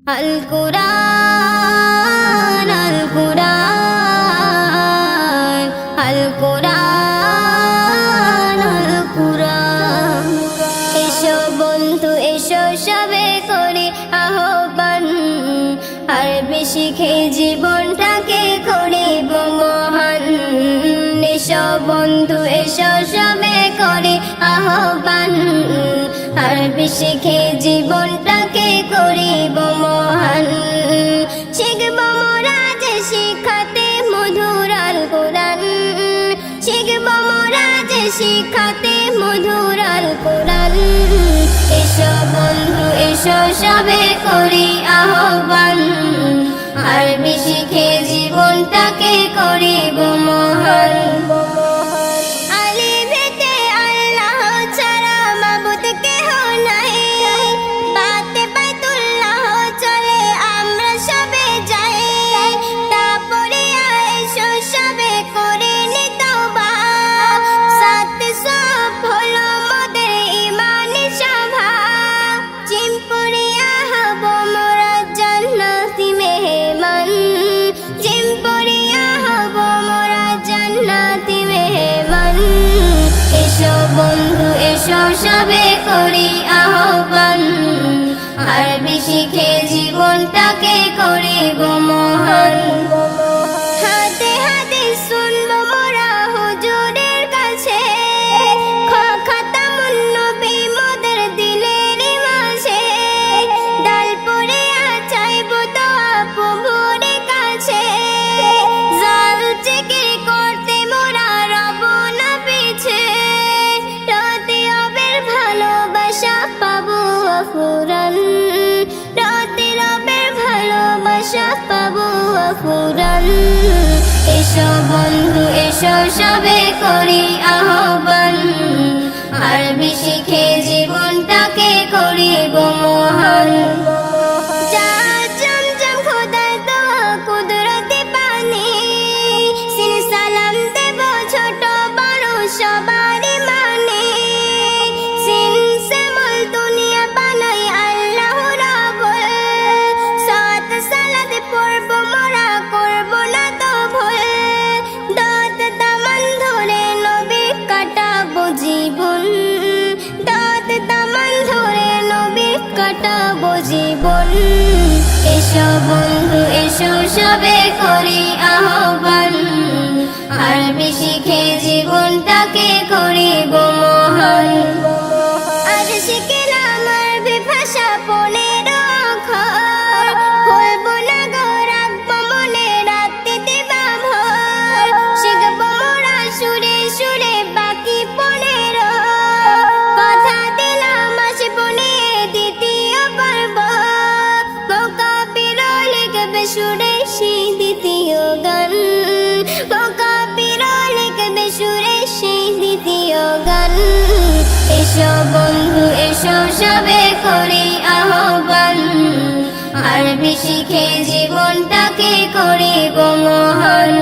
আল কুরআন আল কুরআন আল কুরআন আল কুরআন। এসো বন্ধু এসো সবে করে আহ্বান, আরবি শিখে জীবনটাকে করিব মহান। এসো বন্ধু এসো সবে করে আহ্বান, আরবি শিখে জীবনটাকে করিব মহান। শিখব মোরা যে শিখাতে মধুর আল কুরআন, শিখব মোরা যে শিখাতে মধুর আল কুরআন। এসো বন্ধু এসো সবে করি আহ্বান, আরবি শিখে জীবনটাকে করিব মহান। এসো বন্ধু এসো সবে করি আহ্বান, আরবি শিখে জীবনটাকে করিব মহান। হাতে হাতে শুনবো মোরা হুজুরের কাছে, খাতামুন নবী মোদের দিলের মাঝে। ডাল পড়িয়া চাইবো দোয়া প্রভুর কাছে, জাল জিকির করতে মোরা রব না পিছে। এসো বন্ধু এসো সবে করি আহ্বান, আরবি শিখে জীবনটাকে করিব মহান। সালাম দেব ছোট বড় সবারই মানে, সিন শ্যামল দুনিয়া বানাই আল্লাহ রাবুল। সাত সালাত পড়ব মোরা করব না তো ভুল, দাঁত দামান ধরে নবী কাটাবো জীবন, দাঁত দামান ধরে নবী কাটাবো জীবন। এসো বন্ধু এসো সবে করি আহ্বান, আরবি শিখে জীবনটাকে করিব মহান। আজ শিখলাম আরবি ভাষা 15 অক্ষর, ভুলবো না গো রাখবো মনে রাখতে দিবা ভোর। শিখবো মোরা সুরে সুরে বাকি 15, কথা দিলাম আসবো নিয়ে দ্বিতীয় পর্ব। মোকাবিরা লিখবে সুরে সেই দ্বিতীয় গান, মোকাবিরা লিখবে সুরে সেই দ্বিতীয় গান। এসো বন্ধু এসো সবে করি আহ্বান, আরবি শিখে জীবনটাকে করিব মহান।